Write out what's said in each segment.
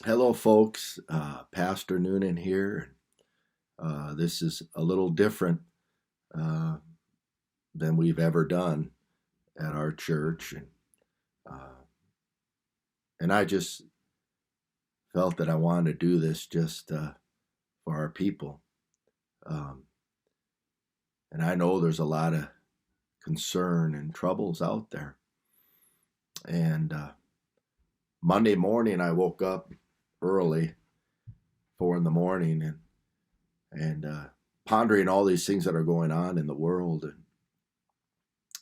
Hello, folks. Pastor Noonan here. This is a little different uh, than we've ever done at our church, uh, and I just felt that I wanted to do this just for our people. Um, and I know there's a lot of concern and troubles out there. And Monday morning, I woke up early, 4 in the morning, and pondering all these things that are going on in the world,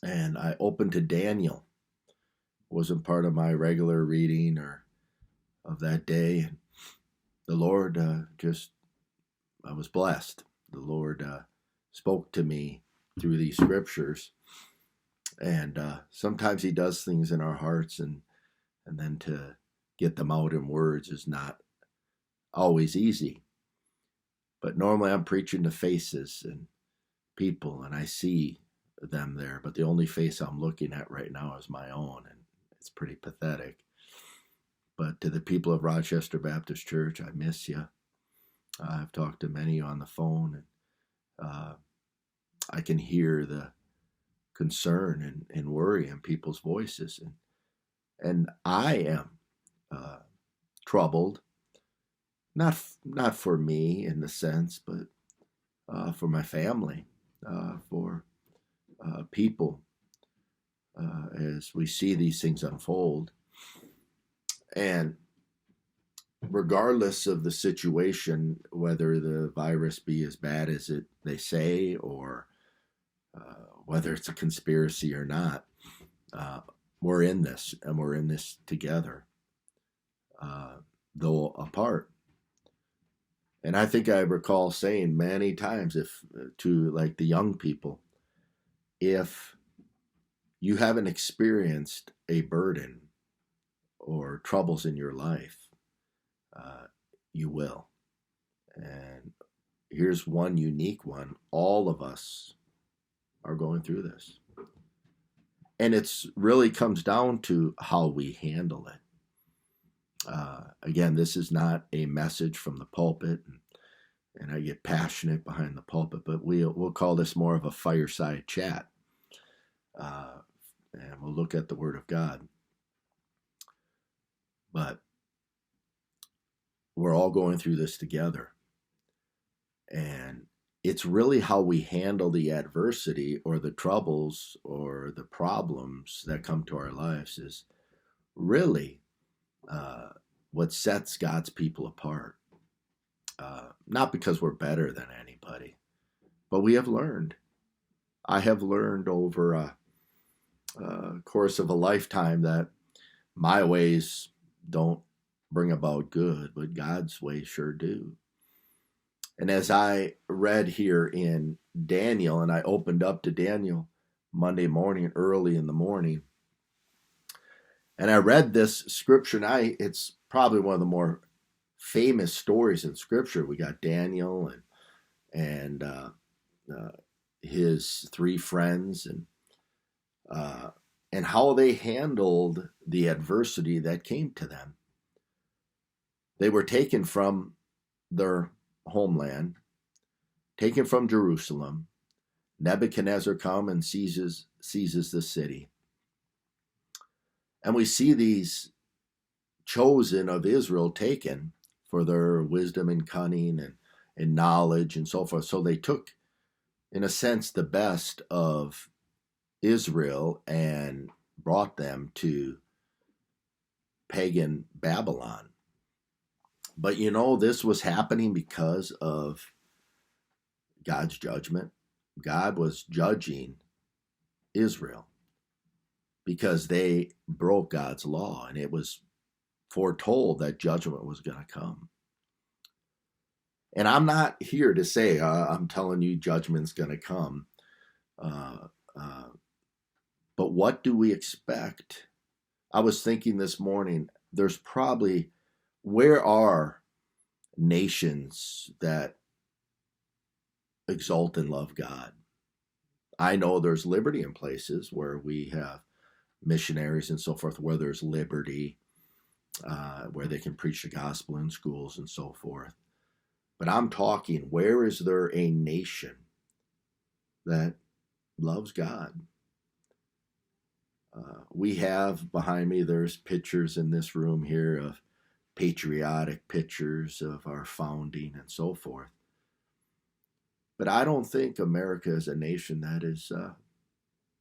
and I opened to Daniel. Wasn't part of my regular reading or of that day, and the Lord I was blessed. The Lord spoke to me through these scriptures, and sometimes He does things in our hearts, and then to get them out in words is not always easy. But normally I'm preaching to faces and people, and I see them there. But the only face I'm looking at right now is my own, and it's pretty pathetic. But to the people of Rochester Baptist Church, I miss you. I've talked to many on the phone, and I can hear the concern and worry in people's voices, and I am troubled, not for me in the sense, but for my family, for people as we see these things unfold. And regardless of the situation, whether the virus be as bad as they say, or whether it's a conspiracy or not, we're in this, and we're in this together, though apart. And I think I recall saying many times, if to like the young people, if you haven't experienced a burden or troubles in your life, you will. And here's one unique one. All of us are going through this. And it's really comes down to how we handle it. Again, this is not a message from the pulpit, and I get passionate behind the pulpit, but we'll call this more of a fireside chat. And we'll look at the Word of God. But we're all going through this together. And it's really how we handle the adversity or the troubles or the problems that come to our lives is really what sets God's people apart. Not because we're better than anybody, but we have learned. I have learned over a course of a lifetime that my ways don't bring about good, but God's ways sure do. And as I read here in Daniel, and I opened up to Daniel Monday morning, early in the morning, and I read this scripture, and it's probably one of the more famous stories in Scripture. We got Daniel and his three friends, and how they handled the adversity that came to them. They were taken from their homeland, taken from Jerusalem. Nebuchadnezzar comes and seizes the city. And we see these chosen of Israel taken for their wisdom and cunning and knowledge and so forth. So they took, in a sense, the best of Israel and brought them to pagan Babylon. But this was happening because of God's judgment. God was judging Israel because they broke God's law, and it was foretold that judgment was going to come. And I'm not here to say I'm telling you judgment's going to come. But what do we expect? I was thinking this morning, there's probably, where are nations that exalt and love God? I know there's liberty in places where we have missionaries and so forth, where there's liberty where they can preach the gospel in schools and so forth. But I'm talking, where is there a nation that loves God? We have behind me, there's pictures in this room here of patriotic pictures of our founding and so forth. But I don't think America is a nation that is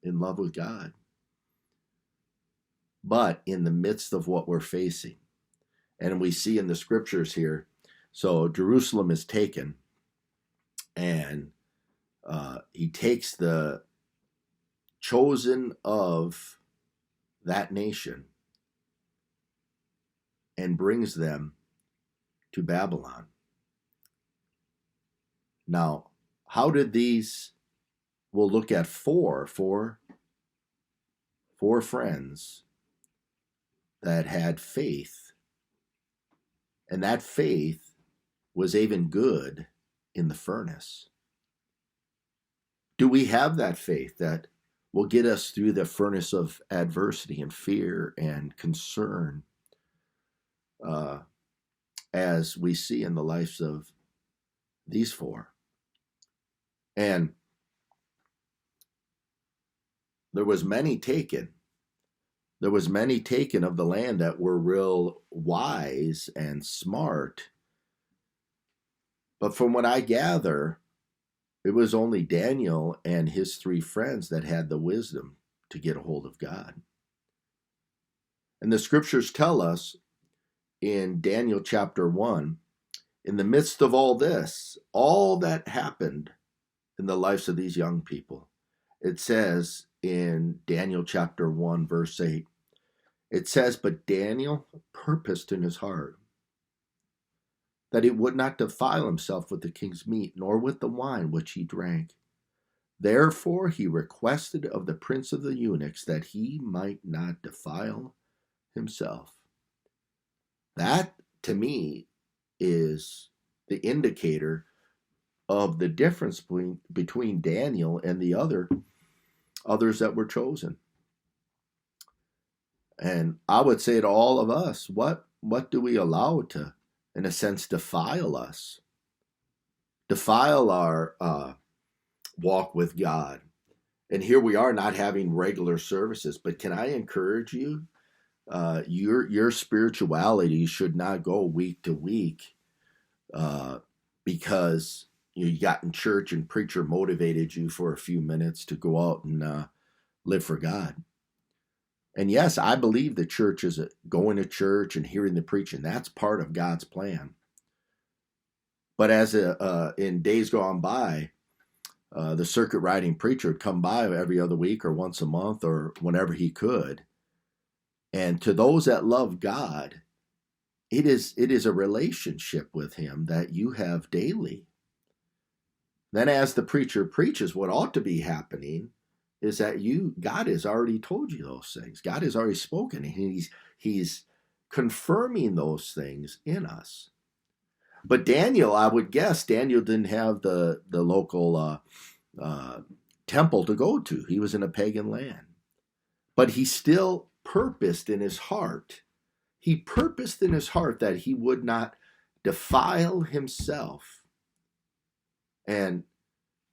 in love with God. But in the midst of what we're facing, and we see in the scriptures here, so Jerusalem is taken, and he takes the chosen of that nation and brings them to Babylon. Now, how did these, we'll look at four friends that had faith, and that faith was even good in the furnace. Do we have that faith that will get us through the furnace of adversity and fear and concern, as we see in the lives of these four? And there was many taken. There was many taken of the land that were real wise and smart. But from what I gather, it was only Daniel and his three friends that had the wisdom to get a hold of God. And the scriptures tell us in Daniel chapter 1, in the midst of all this, all that happened in the lives of these young people, it says in Daniel chapter 1, verse 8, it says, "But Daniel purposed in his heart that he would not defile himself with the king's meat, nor with the wine which he drank. Therefore he requested of the prince of the eunuchs that he might not defile himself." That, to me, is the indicator of the difference between Daniel and the others that were chosen. And I would say to all of us, what do we allow to, in a sense, defile us? Defile our walk with God. And here we are not having regular services, but can I encourage you? Your spirituality should not go week to week because you got in church and preacher motivated you for a few minutes to go out and live for God. And yes, I believe the church is going to church and hearing the preaching. That's part of God's plan. But as in days gone by, the circuit riding preacher would come by every other week or once a month or whenever he could. And to those that love God, it is a relationship with him that you have daily. Then as the preacher preaches, what ought to be happening is that God has already told you those things. God has already spoken, and he's confirming those things in us. But Daniel, I would guess, Daniel didn't have the local temple to go to. He was in a pagan land. But he still purposed in his heart. He purposed in his heart that he would not defile himself. And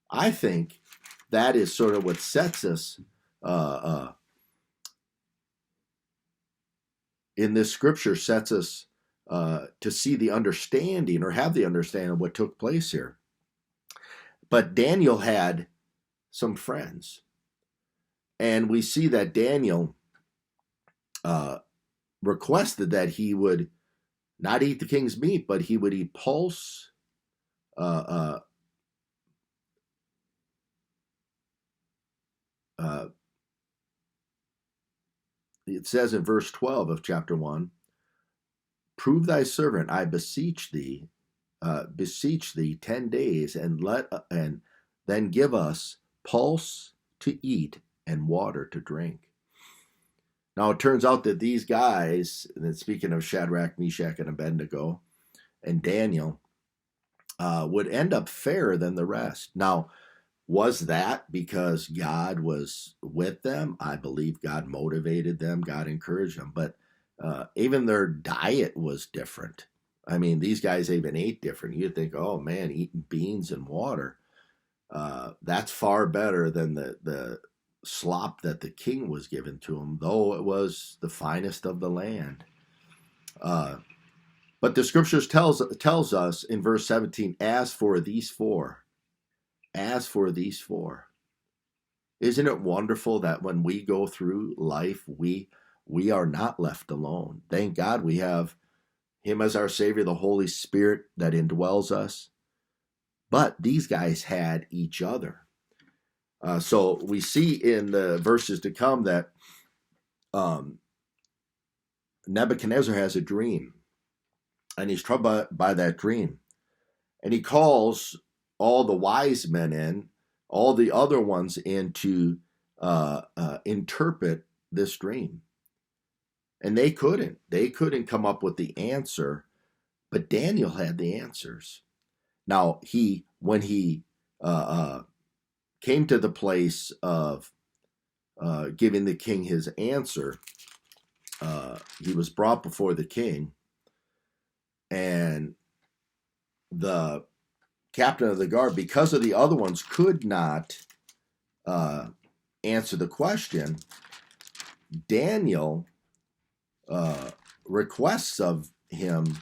I think that is sort of what sets us in this scripture, sets us to see the understanding or have the understanding of what took place here. But Daniel had some friends. And we see that Daniel requested that he would not eat the king's meat, but he would eat pulse, it says in verse 12 of chapter 1, "Prove thy servant, I beseech thee 10 days, and then give us pulse to eat and water to drink." Now it turns out that these guys, and speaking of Shadrach, Meshach, and Abednego, and Daniel, would end up fairer than the rest. Now, was that because God was with them? I believe God motivated them, God encouraged them. But Even their diet was different. I mean, these guys even ate different. You'd think, oh man, eating beans and water. That's far better than the slop that the king was given to him, though it was the finest of the land. But the scriptures tells us in verse 17, as for these four, isn't it wonderful that when we go through life, we are not left alone? Thank God we have him as our Savior, the Holy Spirit that indwells us. But these guys had each other. So we see in the verses to come that Nebuchadnezzar has a dream, and he's troubled by that dream. And he calls all the wise men in, all the other ones in to interpret this dream. And they couldn't. They couldn't come up with the answer, but Daniel had the answers. Now, when he came to the place of giving the king his answer, he was brought before the king, and the captain of the guard, because of the other ones, could not answer the question. Daniel requests of him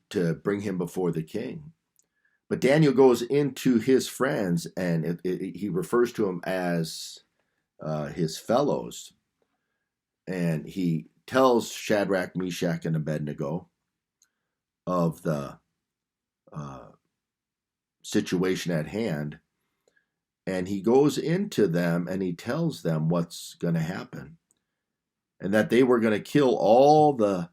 to bring him before the king. But Daniel goes into his friends, and he refers to them as his fellows. And he tells Shadrach, Meshach, and Abednego of the situation at hand. And he goes into them and he tells them what's going to happen. And that they were going to kill all the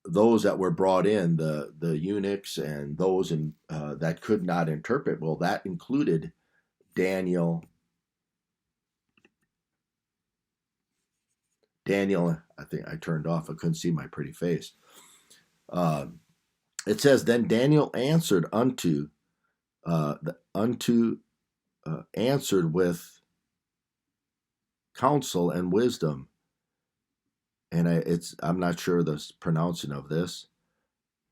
those that were brought in, the eunuchs and those that could not interpret. Well, that included Daniel, I think I turned off. I couldn't see my pretty face. It says, then Daniel answered answered with counsel and wisdom. And I'm not sure the pronouncing of this.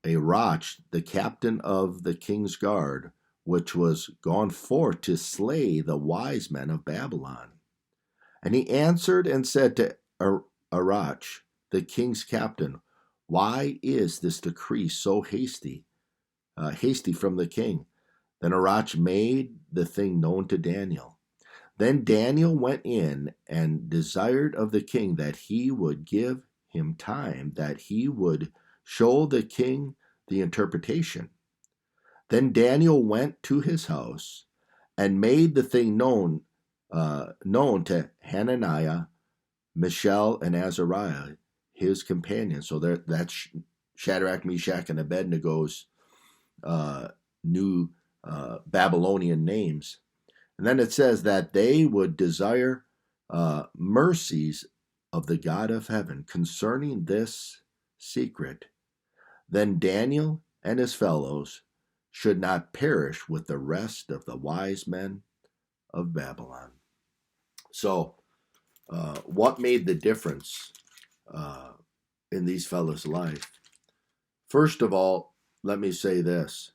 Arach, the captain of the king's guard, which was gone forth to slay the wise men of Babylon. And he answered and said to Arach, the king's captain, why is this decree so hasty from the king? Then Arach made the thing known to Daniel. Then Daniel went in and desired of the king that he would give him time, that he would show the king the interpretation. Then Daniel went to his house and made the thing known to Hananiah, Mishael, and Azariah, his companions. So that's Shadrach, Meshach, and Abednego's new Babylonian names. And then it says that they would desire mercies of the God of heaven concerning this secret. Then Daniel and his fellows should not perish with the rest of the wise men of Babylon. So, what made the difference in these fellows' life? First of all, let me say this: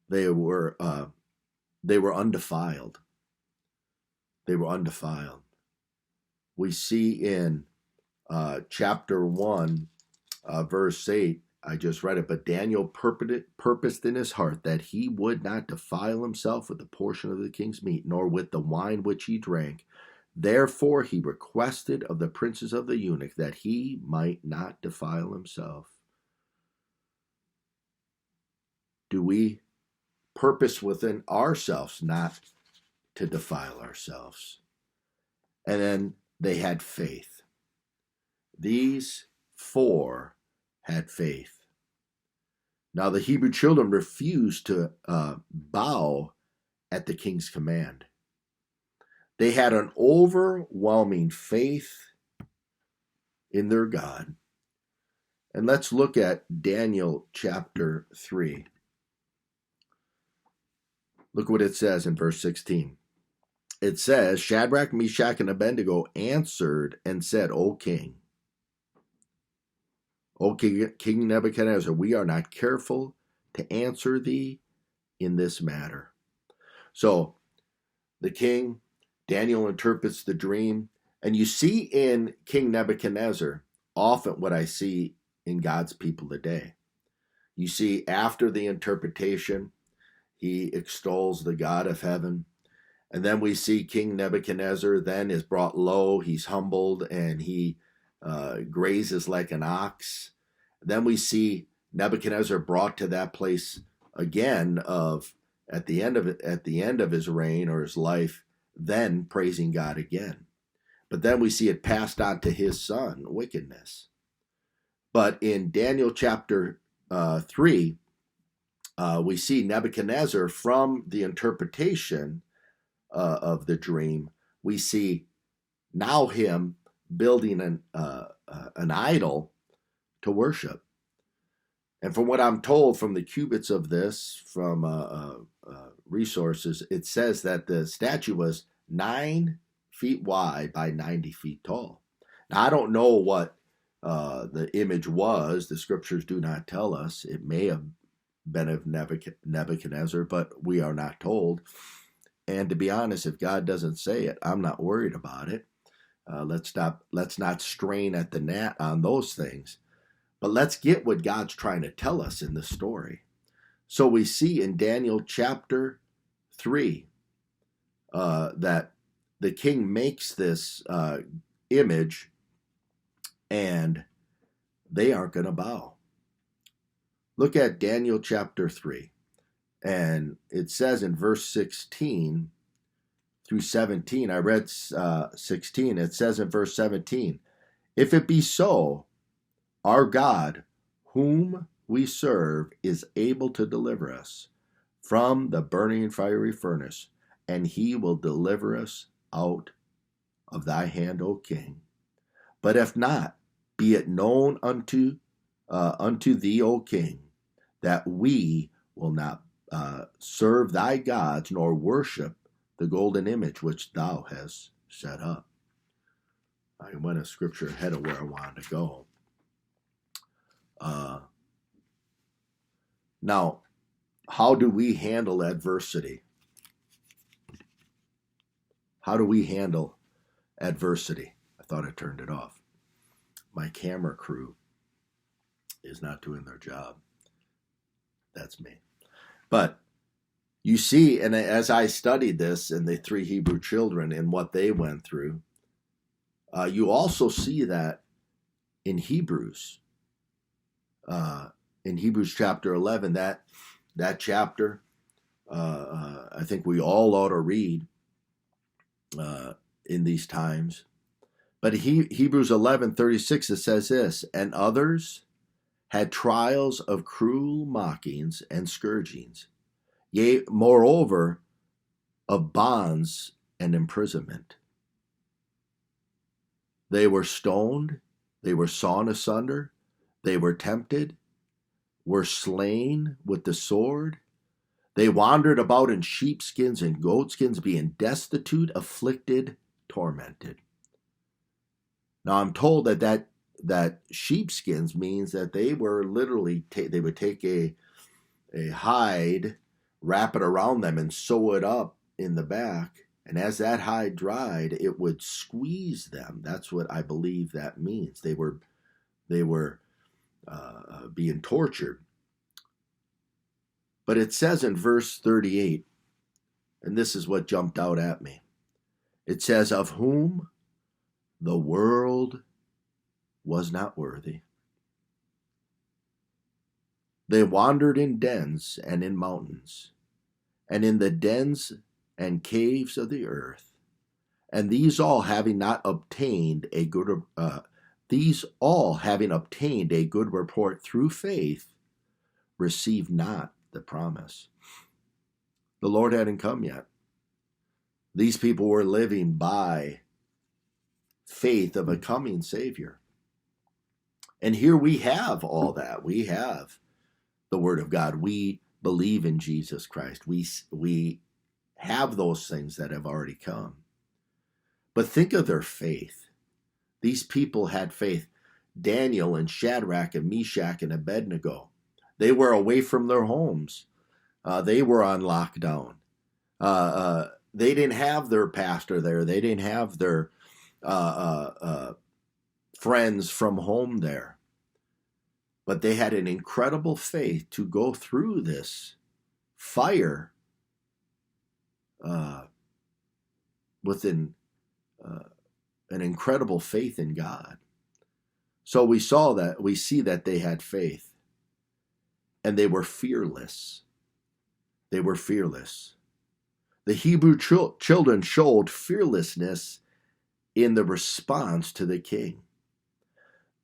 they were undefiled. They were undefiled. We see in chapter 1, verse 8, I just read it, but Daniel purposed in his heart that he would not defile himself with the portion of the king's meat, nor with the wine which he drank. Therefore he requested of the princes of the eunuch that he might not defile himself. Do we purpose within ourselves not to defile ourselves? And then they had faith. These four had faith. Now the Hebrew children refused to bow at the king's command. They had an overwhelming faith in their God. And let's look at Daniel chapter 3. Look what it says in verse 16. It says, Shadrach, Meshach, and Abednego answered and said, O king, O King Nebuchadnezzar, we are not careful to answer thee in this matter. So the king, Daniel interprets the dream, and you see in King Nebuchadnezzar often what I see in God's people today. You see, after the interpretation, he extols the God of heaven. And then we see King Nebuchadnezzar then is brought low, he's humbled, and he grazes like an ox. Then we see Nebuchadnezzar brought to that place again of at the end of his reign or his life, then praising God again. But then we see it passed on to his son, wickedness. But in Daniel chapter 3, we see Nebuchadnezzar from the interpretation of the dream. We see now him building an idol to worship. And from what I'm told from the cubits of this, from resources, it says that the statue was 9 feet wide by 90 feet tall. Now, I don't know what the image was. The scriptures do not tell us. It may have been of Nebuchadnezzar, but we are not told. And to be honest, if God doesn't say it, I'm not worried about it. Let's not strain at the gnat on those things. But let's get what God's trying to tell us in this story. So we see in Daniel chapter 3 that the king makes this image, and they aren't going to bow. Look at Daniel chapter 3. And it says in verse 16 through 17, I read 16, it says in verse 17, if it be so, our God, whom we serve, is able to deliver us from the burning fiery furnace, and he will deliver us out of thy hand, O king. But if not, be it known unto thee, O king, that we will not serve thy gods, nor worship the golden image which thou hast set up. I went a scripture ahead of where I wanted to go. Now, how do we handle adversity? How do we handle adversity? I thought I turned it off. My camera crew is not doing their job. That's me. But you see, and as I studied this and the 3 Hebrew children and what they went through, you also see that in Hebrews. In Hebrews chapter 11, that chapter, I think we all ought to read in these times. But Hebrews 11:36, it says this, and others had trials of cruel mockings and scourgings, yea, moreover, of bonds and imprisonment. They were stoned, they were sawn asunder, they were tempted, were slain with the sword. They wandered about in sheepskins and goatskins, being destitute, afflicted, tormented. Now I'm told that sheepskins means that they were literally, they would take a hide, wrap it around them, and sew it up in the back. And as that hide dried, it would squeeze them. That's what I believe that means. They were being tortured. But it says in verse 38, and this is what jumped out at me. It says, of whom the world was not worthy. They wandered in dens and in mountains, and in the dens and caves of the earth, and these all having obtained a good report through faith, received not the promise. The Lord hadn't come yet. These people were living by faith of a coming Savior. And here we have all that. We have the Word of God. We believe in Jesus Christ. We have those things that have already come. But think of their faith. These people had faith. Daniel and Shadrach and Meshach and Abednego. They were away from their homes. They were on lockdown. They didn't have their pastor there. They didn't have their friends from home there. But they had an incredible faith to go through this fire with an incredible faith in God. So we see that they had faith, and they were fearless. They were fearless. The Hebrew children showed fearlessness in the response to the king.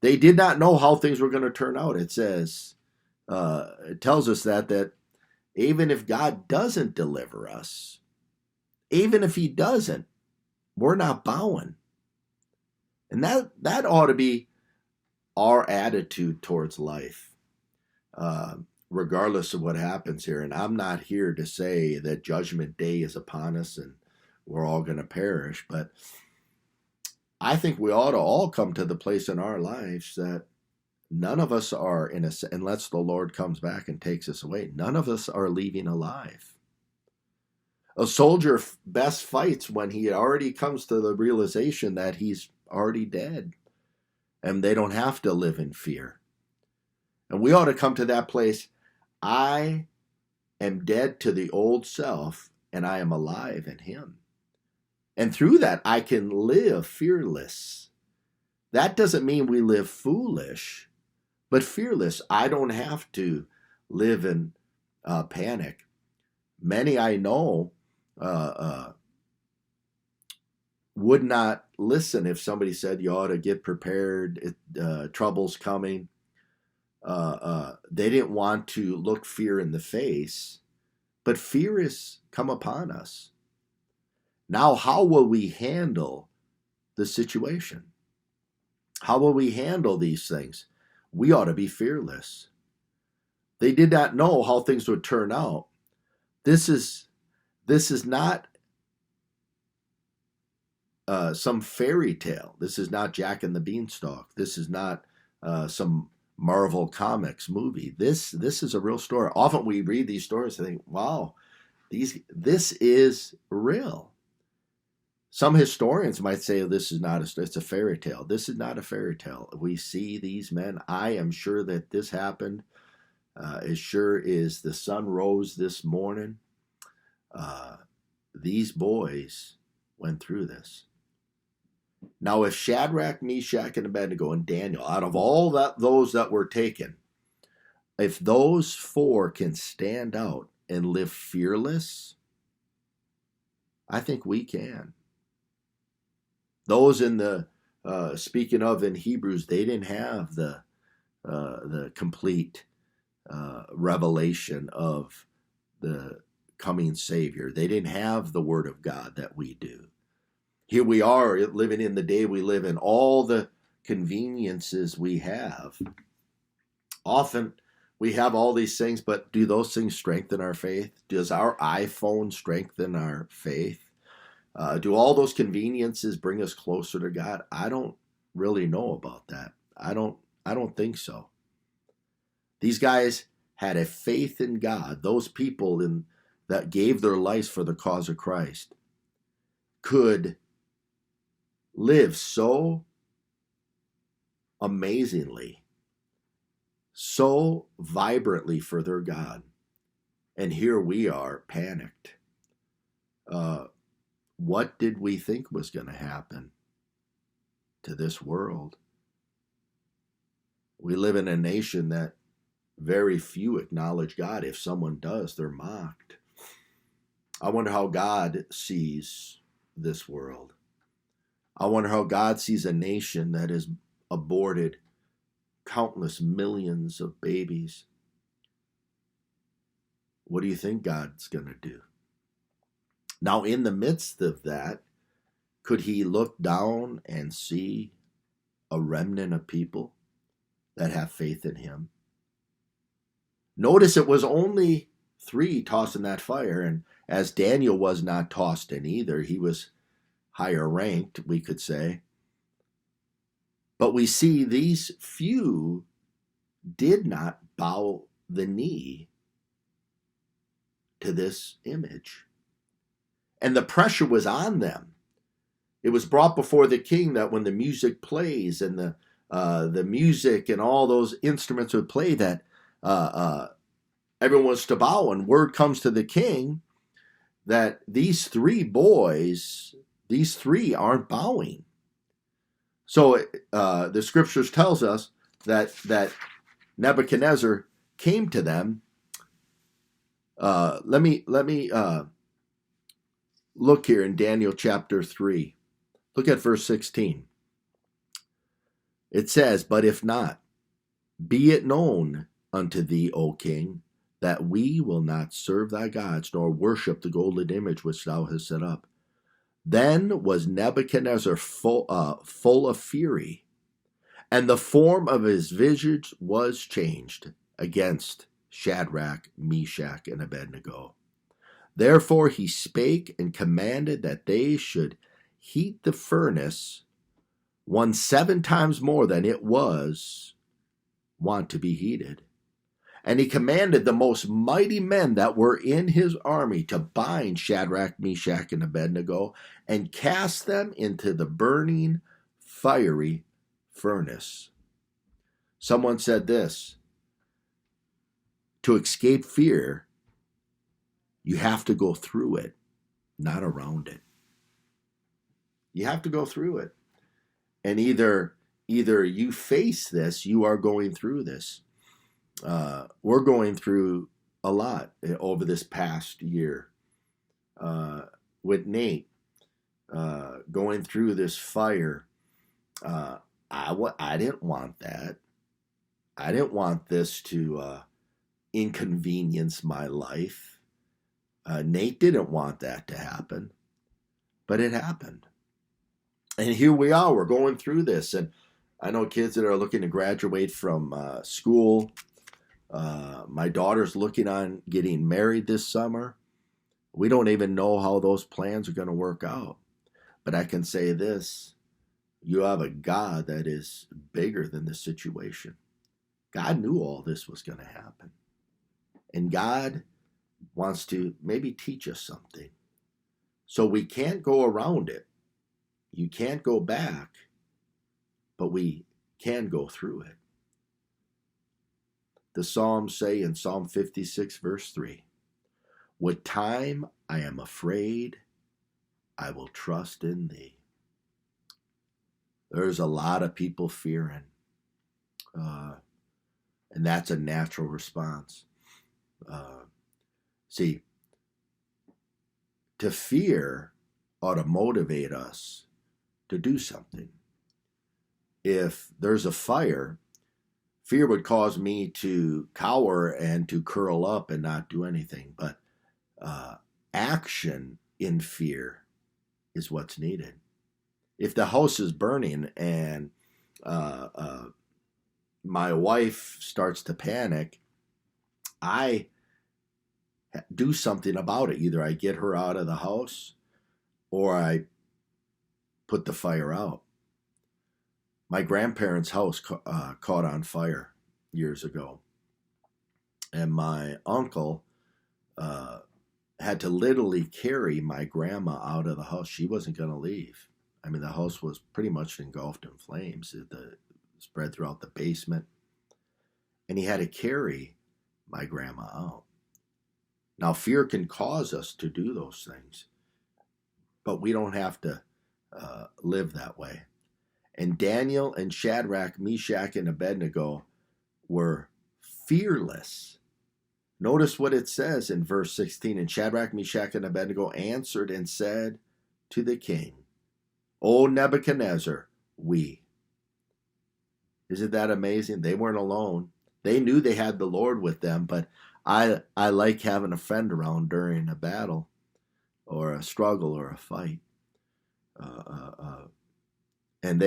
They did not know how things were going to turn out. It says, it tells us that even if God doesn't deliver us, even if he doesn't, we're not bowing. And that ought to be our attitude towards life, regardless of what happens here. And I'm not here to say that Judgment Day is upon us and we're all going to perish, but I think we ought to all come to the place in our lives that none of us are, unless the Lord comes back and takes us away, none of us are leaving alive. A soldier best fights when he already comes to the realization that he's already dead and they don't have to live in fear. And we ought to come to that place. I am dead to the old self and I am alive in him. And through that, I can live fearless. That doesn't mean we live foolish, but fearless. I don't have to live in panic. Many I know would not listen if somebody said you ought to get prepared, trouble's coming. They didn't want to look fear in the face, but fear has come upon us. Now, how will we handle the situation? How will we handle these things? We ought to be fearless. They did not know how things would turn out. This is not some fairy tale. This is not Jack and the Beanstalk. This is not some Marvel Comics movie. This is a real story. Often we read these stories and think, wow, this is real. Some historians might say this is not it's a fairy tale. This is not a fairy tale. We see these men. I am sure that this happened. As sure as the sun rose this morning, these boys went through this. Now, if Shadrach, Meshach, and Abednego and Daniel, out of all those that were taken, if those four can stand out and live fearless, I think we can. Those in the speaking of in Hebrews, they didn't have the complete revelation of the coming Savior. They didn't have the Word of God that we do. Here we are living in the day we live in, all the conveniences we have. Often we have all these things, but do those things strengthen our faith? Does our iPhone strengthen our faith? Do all those conveniences bring us closer to God? I don't really know about that. I don't think so. These guys had a faith in God. Those people that gave their lives for the cause of Christ could live so amazingly, so vibrantly for their God. And here we are panicked. What did we think was going to happen to this world? We live in a nation that very few acknowledge God. If someone does, they're mocked. I wonder how God sees this world. I wonder how God sees a nation that has aborted countless millions of babies. What do you think God's going to do? Now, in the midst of that, could he look down and see a remnant of people that have faith in him? Notice it was only 3 tossed in that fire, and as Daniel was not tossed in either, he was higher ranked, we could say. But we see these few did not bow the knee to this image. And the pressure was on them. It was brought before the king that when the music plays and the music and all those instruments would play, that everyone was to bow. And word comes to the king that these three boys, these three aren't bowing. So the scriptures tells us that Nebuchadnezzar came to them. Let me look here in Daniel chapter 3. Look at verse 16. It says, "But if not, be it known unto thee, O king, that we will not serve thy gods, nor worship the golden image which thou hast set up." Then was Nebuchadnezzar full of fury, and the form of his visage was changed against Shadrach, Meshach, and Abednego. Therefore he spake and commanded that they should heat the furnace 7 times more than it was wont to be heated. And he commanded the most mighty men that were in his army to bind Shadrach, Meshach, and Abednego and cast them into the burning, fiery furnace. Someone said this: to escape fear, you have to go through it, not around it. You have to go through it. And either you face this, you are going through this. We're going through a lot over this past year. With Nate, going through this fire. I didn't want that. I didn't want this to inconvenience my life. Nate didn't want that to happen, but it happened. And here we are, we're going through this. And I know kids that are looking to graduate from school. My daughter's looking on getting married this summer. We don't even know how those plans are going to work out. But I can say this: you have a God that is bigger than the situation. God knew all this was going to happen. And God wants to maybe teach us something. So we can't go around it. You can't go back, but we can go through it. The Psalms say in Psalm 56, verse 3, "With time I am afraid, I will trust in thee." There's a lot of people fearing, and that's a natural response. See, to fear ought to motivate us to do something. If there's a fire, fear would cause me to cower and to curl up and not do anything. But action in fear is what's needed. If the house is burning and my wife starts to panic, I do something about it. Either I get her out of the house or I put the fire out. My grandparents' house caught on fire years ago. And my uncle had to literally carry my grandma out of the house. She wasn't going to leave. I mean, the house was pretty much engulfed in flames. It spread throughout the basement. And he had to carry my grandma out. Now, fear can cause us to do those things, but we don't have to live that way. And Daniel and Shadrach, Meshach, and Abednego were fearless. Notice what it says in verse 16. "And Shadrach, Meshach, and Abednego answered and said to the king, O Nebuchadnezzar, we." Isn't that amazing? They weren't alone. They knew they had the Lord with them, but I like having a friend around during a battle or a struggle or a fight. And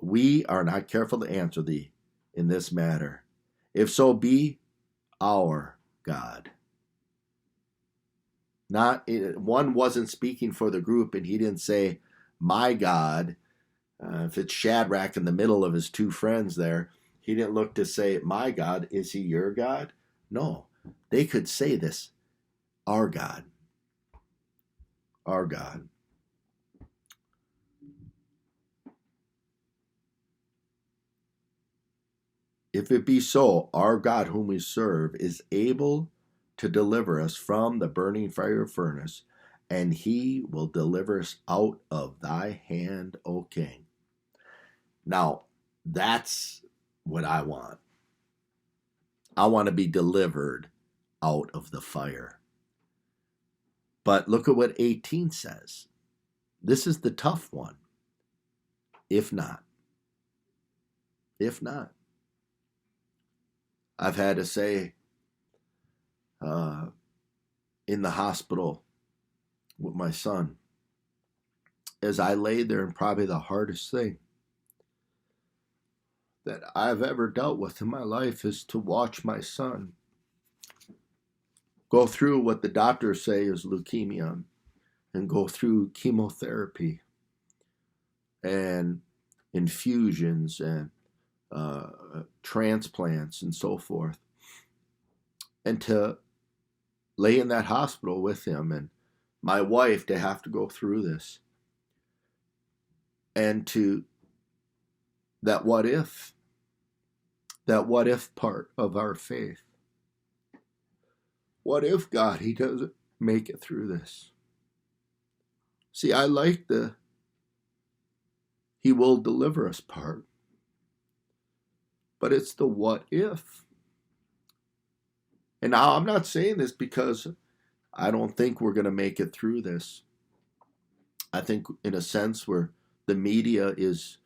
we are not careful to answer thee in this matter. If so be our God. One wasn't speaking for the group, and he didn't say, my God If it's Shadrach in the middle of his two friends there, he didn't look to say, my God, is he your God? No, they could say this, our God, our God. If it be so, our God whom we serve is able to deliver us from the burning fire furnace, and he will deliver us out of thy hand, O king. Now, that's what I want. I want to be delivered out of the fire. But look at what 18 says. This is the tough one. If not. If not. I've had to say, in the hospital with my son, as I lay there, and probably the hardest thing that I've ever dealt with in my life is to watch my son go through what the doctors say is leukemia and go through chemotherapy and infusions and transplants and so forth, and to lay in that hospital with him, and my wife to have to go through this, and to that what if part of our faith. What if, God, he doesn't make it through this? See, I like the he will deliver us part, but it's the what if. And now I'm not saying this because I don't think we're going to make it through this. I think in a sense where the media is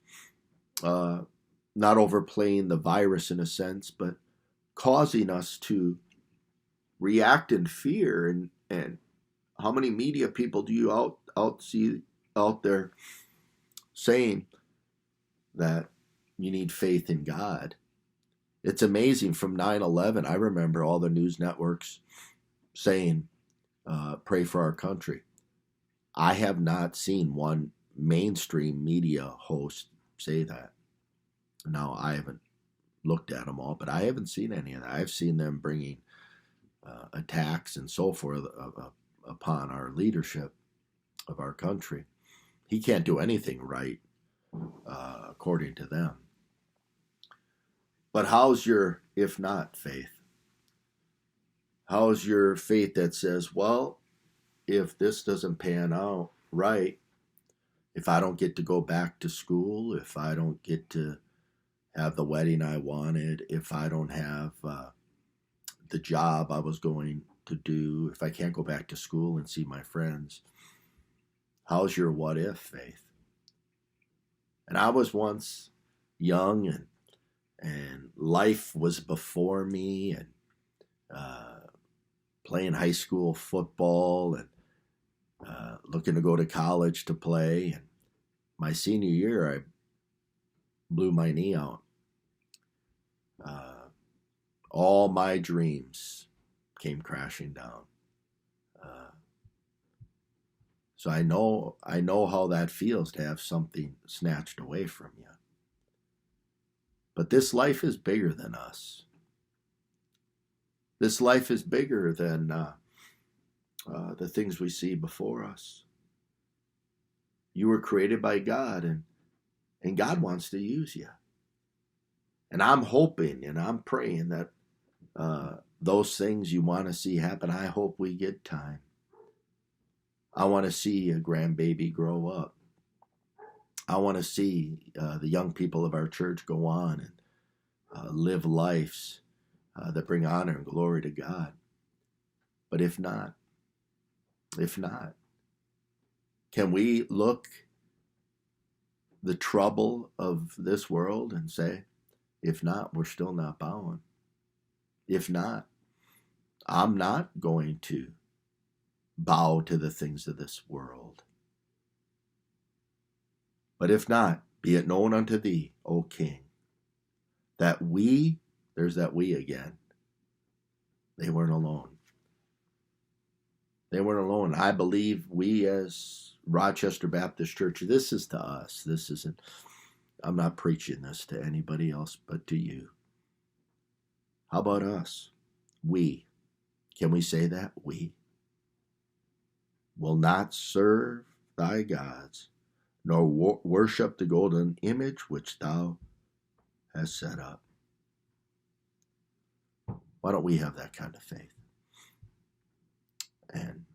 not overplaying the virus in a sense, but causing us to react in fear. And how many media people do you see out there saying that you need faith in God? It's amazing. From 9/11, I remember all the news networks saying, pray for our country. I have not seen one mainstream media host say that. Now, I haven't looked at them all, but I haven't seen any of that. I've seen them bringing attacks and so forth upon our leadership of our country. He can't do anything right, according to them. But how's your if not faith? How's your faith that says, well, if this doesn't pan out right, if I don't get to go back to school, if I don't get to have the wedding I wanted, if I don't have the job I was going to do, if I can't go back to school and see my friends, how's your what if faith? And I was once young and life was before me, and playing high school football and looking to go to college to play. And my senior year, I blew my knee out. All my dreams came crashing down. So I know how that feels to have something snatched away from you. But this life is bigger than us. This life is bigger than the things we see before us. You were created by God, and God wants to use you. And I'm hoping and I'm praying that those things you want to see happen, I hope we get time. I want to see a grandbaby grow up. I want to see the young people of our church go on and live lives that bring honor and glory to God. But if not, can we look the trouble of this world and say, if not, we're still not bowing. If not, I'm not going to bow to the things of this world. But if not, be it known unto thee, O King, that we, there's that we again, they weren't alone. They weren't alone. I believe we as Rochester Baptist Church, this is to us. This isn't, I'm not preaching this to anybody else but to you. How about us? We. Can we say that? We will not serve thy gods, nor worship the golden image which thou hast set up. Why don't we have that kind of faith? And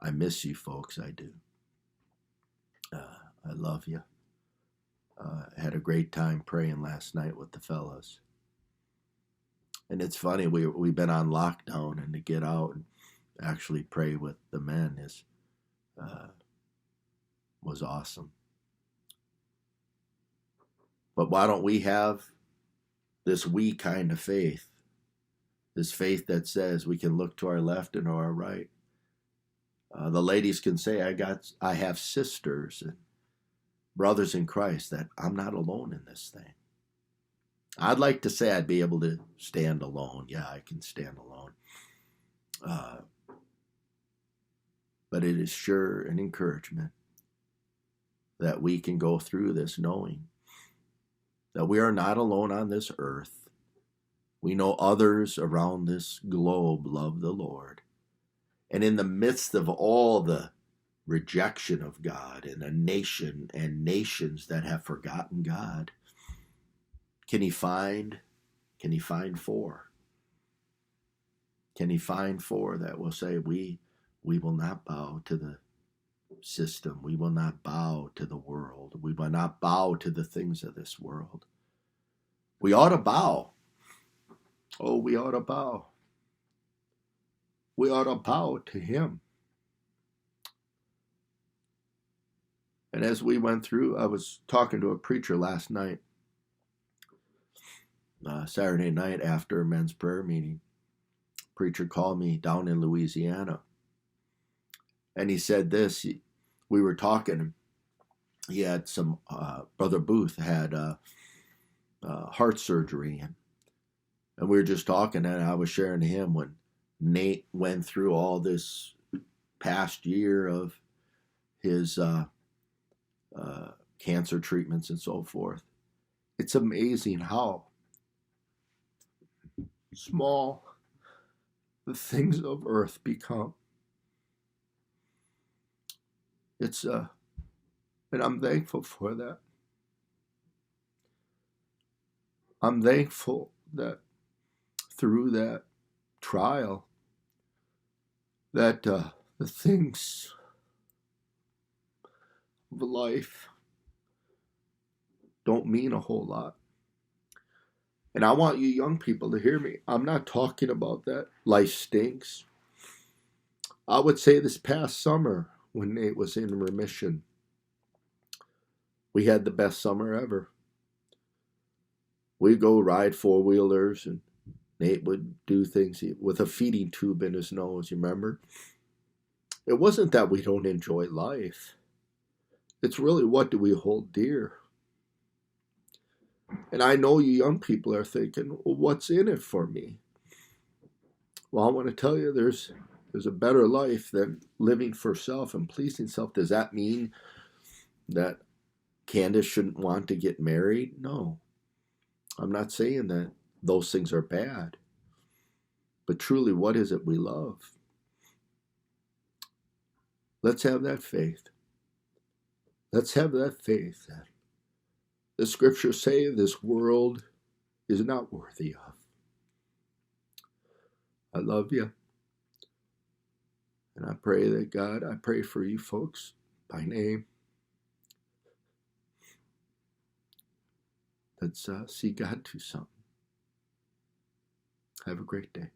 I miss you folks, I do. I love you. I had a great time praying last night with the fellas. And it's funny, we've been on lockdown, and to get out and actually pray with the men was awesome. But why don't we have this we kind of faith? This faith that says we can look to our left and our right. The ladies can say, I have sisters and brothers in Christ, that I'm not alone in this thing. I'd like to say I'd be able to stand alone. Yeah, I can stand alone. But it is sure an encouragement that we can go through this knowing that we are not alone on this earth. We know others around this globe love the Lord. And in the midst of all the rejection of God and a nation and nations that have forgotten God, can he find four? Can he find four that will say, we will not bow to the system. We will not bow to the world. We will not bow to the things of this world. We ought to bow. Oh, we ought to bow. We ought to bow to him. And as we went through, I was talking to a preacher last night, Saturday night after a men's prayer meeting. Preacher called me down in Louisiana. And he said this, we were talking, he had some, Brother Booth had heart surgery. And we were just talking, and I was sharing to him when Nate went through all this past year of his cancer treatments and so forth. It's amazing how small the things of earth become. And I'm thankful for that. I'm thankful that through that trial, that the things of life don't mean a whole lot. And I want you young people to hear me. I'm not talking about that life stinks. I would say this past summer, when Nate was in remission, we had the best summer ever. We'd go ride four-wheelers, and Nate would do things with a feeding tube in his nose, you remember? It wasn't that we don't enjoy life. It's really, what do we hold dear? And I know you young people are thinking, well, what's in it for me? Well, I want to tell you, there's a better life than living for self and pleasing self. Does that mean that Candace shouldn't want to get married? No. I'm not saying that those things are bad. But truly, what is it we love? Let's have that faith. Let's have that faith that the scriptures say this world is not worthy of. I love you. And I pray that God, I pray for you folks by name. Let's see God do something. Have a great day.